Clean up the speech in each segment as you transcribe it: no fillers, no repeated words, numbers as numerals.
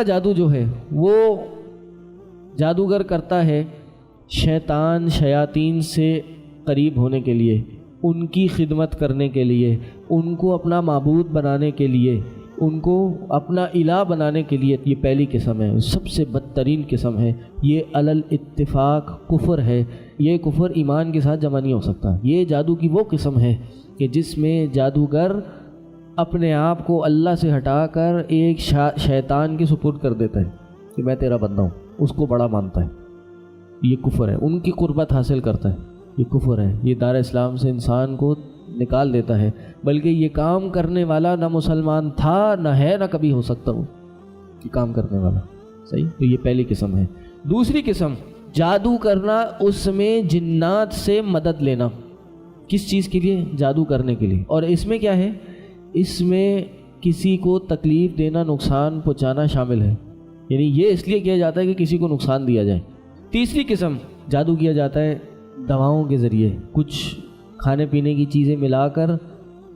کا جادو جو ہے وہ جادوگر کرتا ہے شیطان شیاطین سے قریب ہونے کے لیے، ان کی خدمت کرنے کے لیے، ان کو اپنا معبود بنانے کے لیے، ان کو اپنا الہ بنانے کے لیے۔ یہ پہلی قسم ہے، سب سے بدترین قسم ہے۔ یہ علی الاتفاق کفر ہے، یہ کفر ایمان کے ساتھ جمع نہیں ہو سکتا۔ یہ جادو کی وہ قسم ہے کہ جس میں جادوگر اپنے آپ کو اللہ سے ہٹا کر ایک شیطان کے سپرد کر دیتا ہے کہ میں تیرا بندہ ہوں، اس کو بڑا مانتا ہے۔ یہ کفر ہے، ان کی قربت حاصل کرتا ہے، یہ کفر ہے۔ یہ دار اسلام سے انسان کو نکال دیتا ہے، بلکہ یہ کام کرنے والا نہ مسلمان تھا، نہ ہے، نہ کبھی ہو سکتا وہ یہ کام کرنے والا۔ صحیح؟ تو یہ پہلی قسم ہے۔ دوسری قسم جادو کرنا، اس میں جنات سے مدد لینا۔ کس چیز کے لیے؟ جادو کرنے کے لیے۔ اور اس میں کیا ہے؟ اس میں کسی کو تکلیف دینا، نقصان پہنچانا شامل ہے، یعنی یہ اس لیے کیا جاتا ہے کہ کسی کو نقصان دیا جائے۔ تیسری قسم جادو کیا جاتا ہے دواؤں کے ذریعے، کچھ کھانے پینے کی چیزیں ملا کر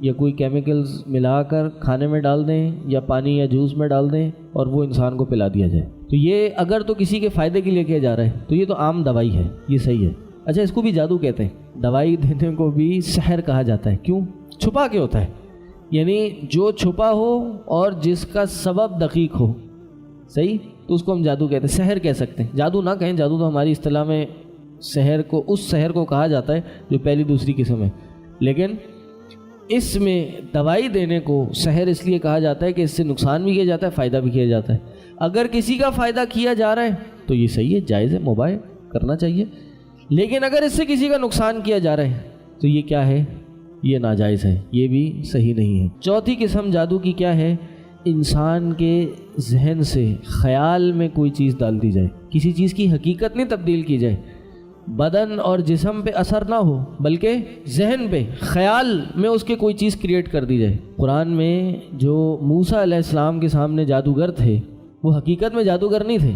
یا کوئی کیمیکلز ملا کر کھانے میں ڈال دیں یا پانی یا جوس میں ڈال دیں اور وہ انسان کو پلا دیا جائے۔ تو یہ اگر تو کسی کے فائدے کے لیے کیا جا رہا ہے تو یہ تو عام دوائی ہے، یہ صحیح ہے۔ اچھا، اس کو بھی جادو کہتے ہیں۔ دوائی دینے کو بھی سحر کہا جاتا ہے۔ کیوں؟ چھپا کے ہوتا ہے، یعنی جو چھپا ہو اور جس کا سبب دقیق ہو، صحیح، تو اس کو ہم جادو کہتے ہیں، سحر کہہ سکتے ہیں۔ جادو نہ کہیں، جادو تو ہماری اصطلاح میں سحر کو، اس سحر کو کہا جاتا ہے جو پہلی دوسری قسم ہے، لیکن اس میں دوائی دینے کو سحر اس لیے کہا جاتا ہے کہ اس سے نقصان بھی کیا جاتا ہے، فائدہ بھی کیا جاتا ہے۔ اگر کسی کا فائدہ کیا جا رہا ہے تو یہ صحیح ہے، جائز ہے، مباح کرنا چاہیے، لیکن اگر اس سے کسی کا نقصان کیا جا رہا ہے تو یہ کیا ہے؟ یہ ناجائز ہے، یہ بھی صحیح نہیں ہے۔ چوتھی قسم جادو کی کیا ہے؟ انسان کے ذہن سے خیال میں کوئی چیز ڈال دی جائے، کسی چیز کی حقیقت نہیں تبدیل کی جائے، بدن اور جسم پہ اثر نہ ہو بلکہ ذہن پہ، خیال میں اس کے کوئی چیز کریٹ کر دی جائے۔ قرآن میں جو موسیٰ علیہ السلام کے سامنے جادوگر تھے وہ حقیقت میں جادوگر نہیں تھے،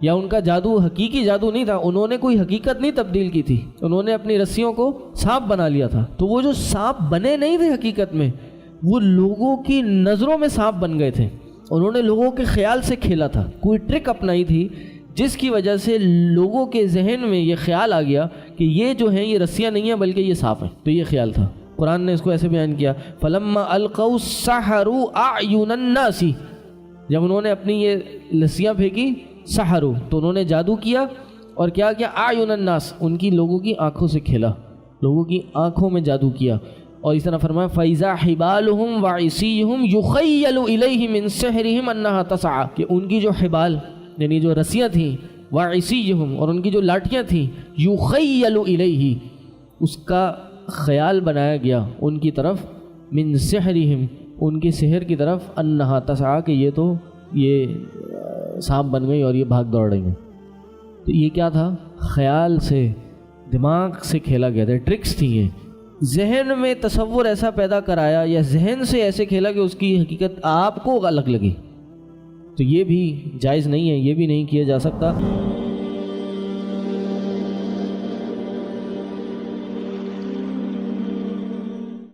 یا ان کا جادو حقیقی جادو نہیں تھا، انہوں نے کوئی حقیقت نہیں تبدیل کی تھی، انہوں نے اپنی رسیوں کو سانپ بنا لیا تھا۔ تو وہ جو سانپ بنے نہیں تھے حقیقت میں، وہ لوگوں کی نظروں میں سانپ بن گئے تھے، انہوں نے لوگوں کے خیال سے کھیلا تھا، کوئی ٹرک اپنائی تھی جس کی وجہ سے لوگوں کے ذہن میں یہ خیال آ گیا کہ یہ جو ہیں یہ رسیاں نہیں ہیں بلکہ یہ سانپ ہیں۔ تو یہ خیال تھا۔ قرآن نے اس کو ایسے بیان کیا، فَلَمَّا أَلْقَوْا سَحَرُوا أَعْيُنَ النَّاسِ، جب انہوں نے اپنی یہ لسیاں پھینکی، سحروا، تو انہوں نے جادو کیا، اور کیا کیا؟ اعین الناس، ان کی لوگوں کی آنکھوں سے کھیلا، لوگوں کی آنکھوں میں جادو کیا۔ اور اس طرح فرمایا فَإِذَا حِبَالُهُمْ وَعِصِيُّهُمْ يُخَيَّلُ إِلَيْهِ مِنْ سِحْرِهِمْ أَنَّهَا تَسْعَىٰ، کہ ان کی جو حبال یعنی جو رسیاں تھیں، وَعِصِيُّهُمْ، اور ان کی جو لاٹیاں تھیں، يُخَيَّلُ إِلَيْهِ، اس کا خیال بنایا گیا ان کی طرف، مِنْ سِحْرِهِمْ، ان کے سحر کی طرف، أَنَّهَا تَسْعَىٰ، کہ یہ تو یہ سانپ بن گئی اور یہ بھاگ دوڑ رہی ہیں۔ تو یہ کیا تھا؟ خیال سے، دماغ سے کھیلا گیا تھا، ٹرکس تھیں یہ۔ ذہن میں تصور ایسا پیدا کرایا یا ذہن سے ایسے کھیلا کہ اس کی حقیقت آپ کو الگ لگی، تو یہ بھی جائز نہیں ہے، یہ بھی نہیں کیا جا سکتا۔